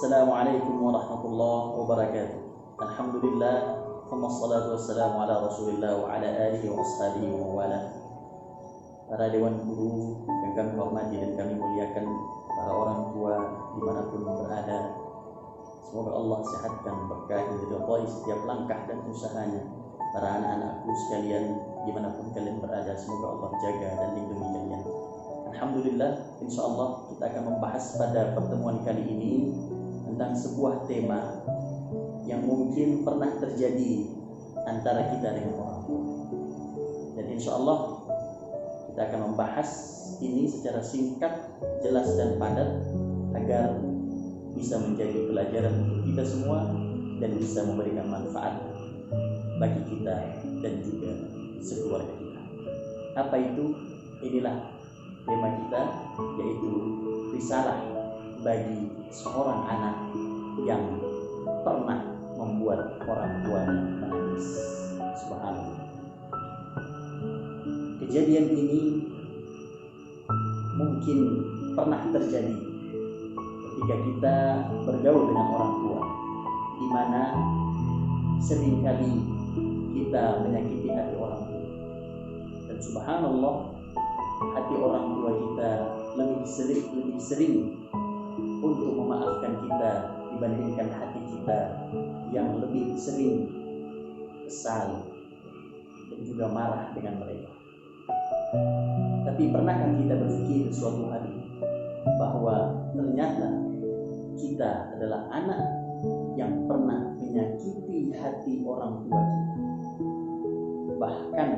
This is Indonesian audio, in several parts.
Assalamualaikum warahmatullahi wabarakatuh. Alhamdulillah, wassalatu wassalamu ala Rasulillah wa ala alihi wa ashabihi wa wala. Para dewan guru yang kami hormati dan kami muliakan, para orang tua dimanapun berada, semoga Allah sehatkan, berkahi, ridhoi setiap langkah dan usahanya. Para anak-anakku sekalian dimanapun kalian berada, semoga Allah jaga dan lindungi kalian. Alhamdulillah, insya Allah kita akan membahas pada pertemuan kali ini tentang sebuah tema yang mungkin pernah terjadi antara kita dengan orang tua. Dan insya Allah kita akan membahas ini secara singkat, jelas dan padat agar bisa menjadi pelajaran untuk kita semua dan bisa memberikan manfaat bagi kita dan juga sekeluarga kita. Apa itu? Inilah tema kita, yaitu risalah bagi seorang anak yang pernah membuat orang tuanya menangis. Subhanallah. Kejadian ini mungkin pernah terjadi ketika kita bergaul dengan orang tua, di mana seringkali kita menyakiti hati orang tua. Dan subhanallah, hati orang tua kita lebih sering untuk memaafkan kita dibandingkan hati kita yang lebih sering kesal dan juga marah dengan mereka. Tapi pernahkah kita berpikir suatu hari bahwa ternyata kita adalah anak yang pernah menyakiti hati orang tua kita, bahkan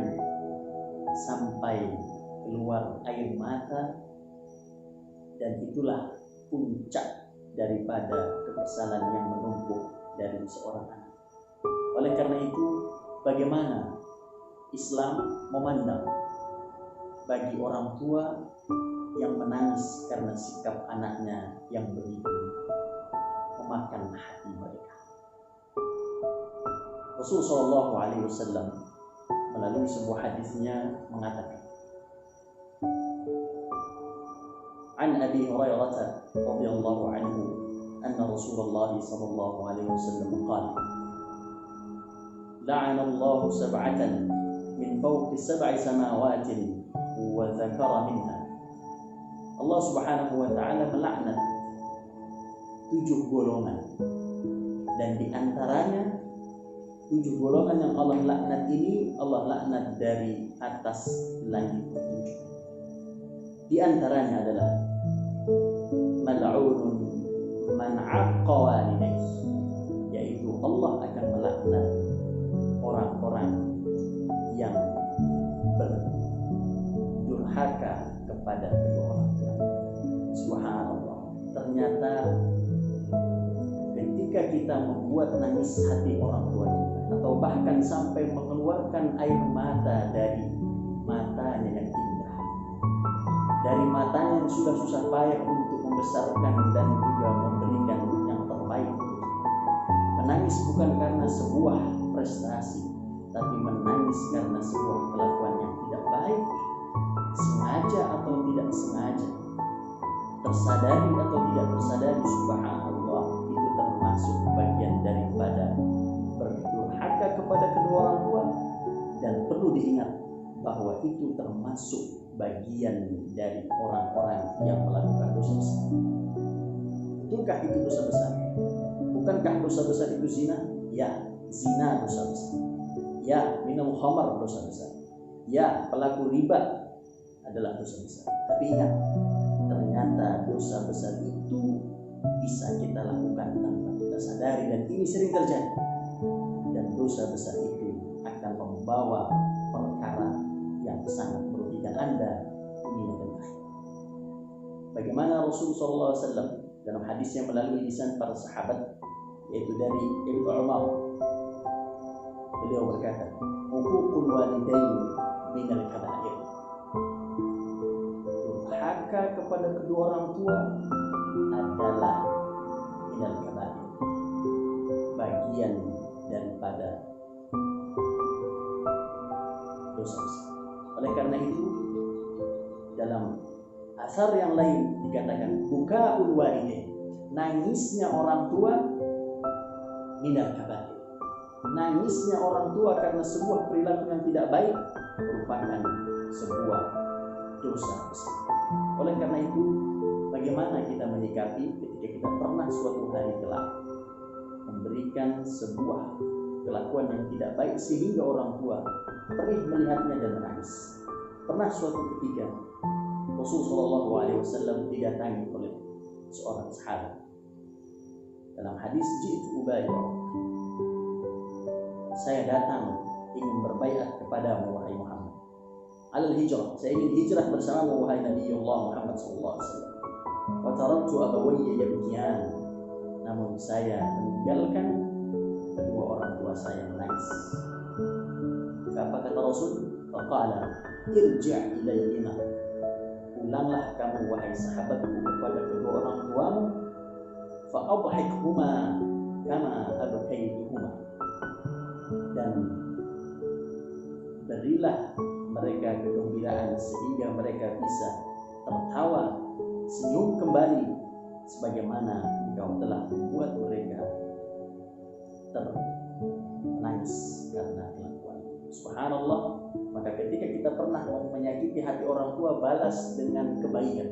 sampai keluar air mata, dan itulah puncak daripada kekesalan yang menumpuk dari seorang anak. Oleh karena itu, bagaimana Islam memandang bagi orang tua yang menangis karena sikap anaknya yang begitu memakan hati mereka? Rasulullah SAW melalui sebuah hadisnya mengatakan, An Abi Hurairah radhiyallahu anhu anna Rasulullah sallallahu alaihi wasallam qala la'ana Allah sab'atan min fawqi sab'i samawatin wa dzakara minha. Allah Subhanahu wa taala melaknat 7 golongan, dan di antaranya 7 golongan yang Allah laknat ini, Allah laknat dari atas langit 7. Di antaranya adalah mal'unun man 'aqqa walidayhi, yaitu Allah akan melaknat orang-orang yang berdurhaka kepada kedua orang tua. Subhanallah, ternyata ketika kita membuat nangis hati orang tua kita, atau bahkan sampai mengeluarkan air mata dari matanya yang indah, dari matanya yang sudah susah payah untuk membesarkan dan juga memberikan yang terbaik, menangis bukan karena sebuah prestasi, tapi menangis karena sebuah kelakuan yang tidak baik, sengaja atau tidak sengaja, tersadari atau tidak tersadari. Subhanallah, itu termasuk bagian daripada berdurhaka kepada kedua orang tua. Dan perlu diingat bahwa itu termasuk bagian dari orang-orang yang melakukan dosa besar. Betulkah itu dosa besar? Bukankah dosa besar itu zina? Ya, zina dosa besar. Ya, minum khamar dosa besar. Ya, pelaku riba adalah dosa besar. Tapi ingat, ternyata dosa besar itu bisa kita lakukan tanpa kita sadari, dan ini sering terjadi. Dan dosa besar itu akan membawa perkara yang sangat merugikan Anda dunia dan akhirat. Bagaimana Rasulullah SAW dalam hadisnya melalui lisan para sahabat, yaitu dari Ibnu Umar, beliau berkata, "Uququl walidain minal kaba'ir." Durhaka kepada kedua orang tua adalah minal kaba'ir, bagian daripada dosa besar. Oleh karena itu, dalam asar yang lain dikatakan bukaul walidain, nangisnya orang tua minal kabair. Nangisnya orang tua karena sebuah perilaku yang tidak baik merupakan sebuah dosa besar. Oleh karena itu, bagaimana kita menyikapi ketika kita pernah suatu hari kelak memberikan sebuah kelakuan yang tidak baik sehingga orang tua perih melihatnya dan menangis. Pernah suatu ketika Rasulullah SAW didatangi oleh seorang sahabat. Dalam hadis ji'tu ubayya, saya datang ingin berbaiat kepadamu wahai Muhammad. Alal hijrah, saya ingin hijrah bersamamu wahai Nabiullah Muhammad sallallahu alaihi wasallam. Wa taraktu abawayya yabkiyan, namun saya meninggalkan kedua orang tua saya menangis. Apa kata Rasul? Faqala irji' ilayhima, pulanglah kamu wahai sahabatku kepada kedua orang tuamu, fa adhikhuma kama abkaytuhuma, dan berilah mereka kegembiraan sehingga mereka bisa tertawa, senyum kembali sebagaimana engkau telah membuat mereka ternangis karena kelakuan. Subhanallah. Maka ketika kita pernah menyakiti hati orang tua, balas dengan kebaikan.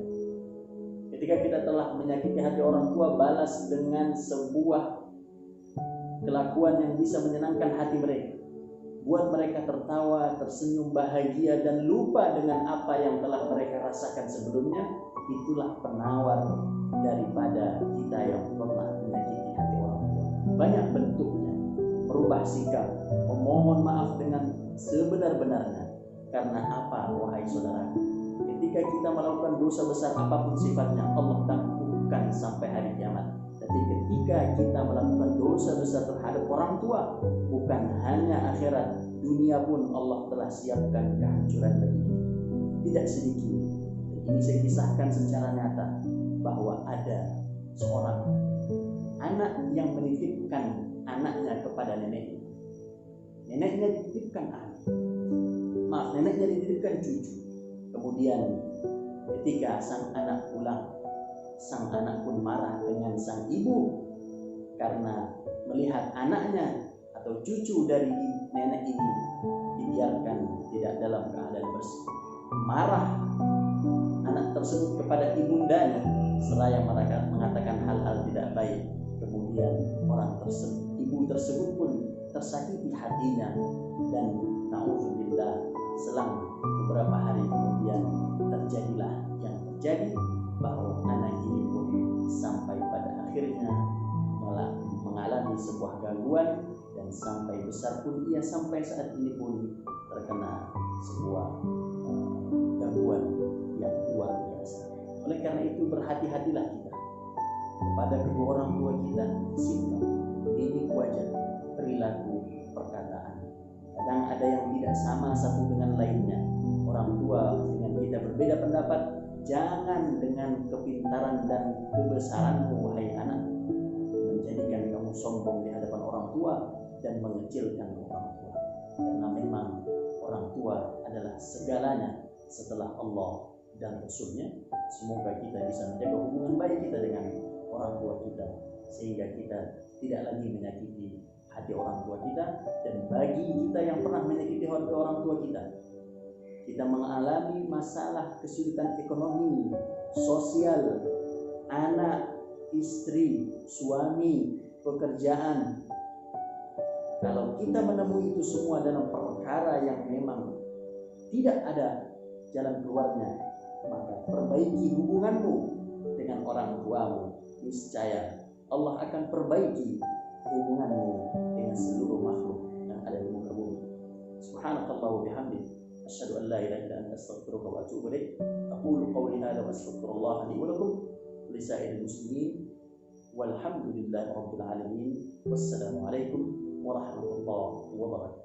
Ketika kita telah menyakiti hati orang tua, balas dengan sebuah kelakuan yang bisa menyenangkan hati mereka, buat mereka tertawa, tersenyum bahagia dan lupa dengan apa yang telah mereka rasakan sebelumnya. Itulah penawar daripada kita yang pernah menyakiti hati orang tua. Banyak bentuknya: merubah sikap, memohon maaf dengan sebenar-benarnya. Karena apa, wahai saudara? Ketika kita melakukan dosa besar apapun sifatnya, Allah takutkan sampai hari kiamat. Tapi ketika kita melakukan dosa besar terhadap orang tua, bukan hanya akhirat, dunia pun Allah telah siapkan kehancuran bagi kita. Tidak sedikit. Ini saya kisahkan secara nyata bahwa ada seorang anak yang menitipkan anaknya kepada neneknya. Neneknya dititipkan neneknya dititipkan cucu. Kemudian ketika sang anak pulang, sang anak pun marah dengan sang ibu karena melihat anaknya atau cucu dari nenek ini dibiarkan tidak dalam keadaan bersih. Marah anak tersebut kepada ibundanya seraya mengatakan hal-hal tidak baik. Kemudian ibu tersebut pun tersakiti hatinya, dan na'udzubillah, selang beberapa hari kemudian terjadilah yang terjadi, bahwa anak ini pun sampai pada akhirnya mengalami sebuah gangguan, dan sampai besar pun ia sampai saat ini pun terkena sebuah gangguan yang luar biasa. Oleh karena itu, berhati-hatilah kita kepada kedua orang tua kita, sikap, didik wajah, perilaku, perkataan. Kadang ada yang tidak sama satu dengan lainnya. Orang tua dengan kita berbeda pendapat. Jangan dengan kepintaran dan kebesaranmu, wahai anak, menjadikan kamu sombong di hadapan orang tua dan mengecilkan orang tua. Karena memang orang tua adalah segalanya setelah Allah dan Rasulnya. Semoga kita bisa menjaga hubungan baik kita dengan orang tua kita, sehingga kita tidak lagi menyakiti hati orang tua kita. Dan bagi kita yang pernah menyakiti hati orang tua kita mengalami masalah kesulitan ekonomi, sosial, anak, istri, suami, pekerjaan. Kalau kita menemui itu semua dalam perkara yang memang tidak ada jalan keluarnya, maka perbaiki hubunganmu dengan orang tuamu. Niscaya Allah akan perbaiki hubunganmu dengan seluruh makhluk yang ada di muka bumi. Subhanakallah wa bihamdih, asyhadu an la ilaha illa anta, astaghfiruka wa atubu ilaik. Aqulu qawli hadza wa astaghfirullah li wa lakum wa li sa'iril muslimin. Walhamdulillahi rabbil alamin. Wassalamu alaikum warahmatullahi wabarakatuh.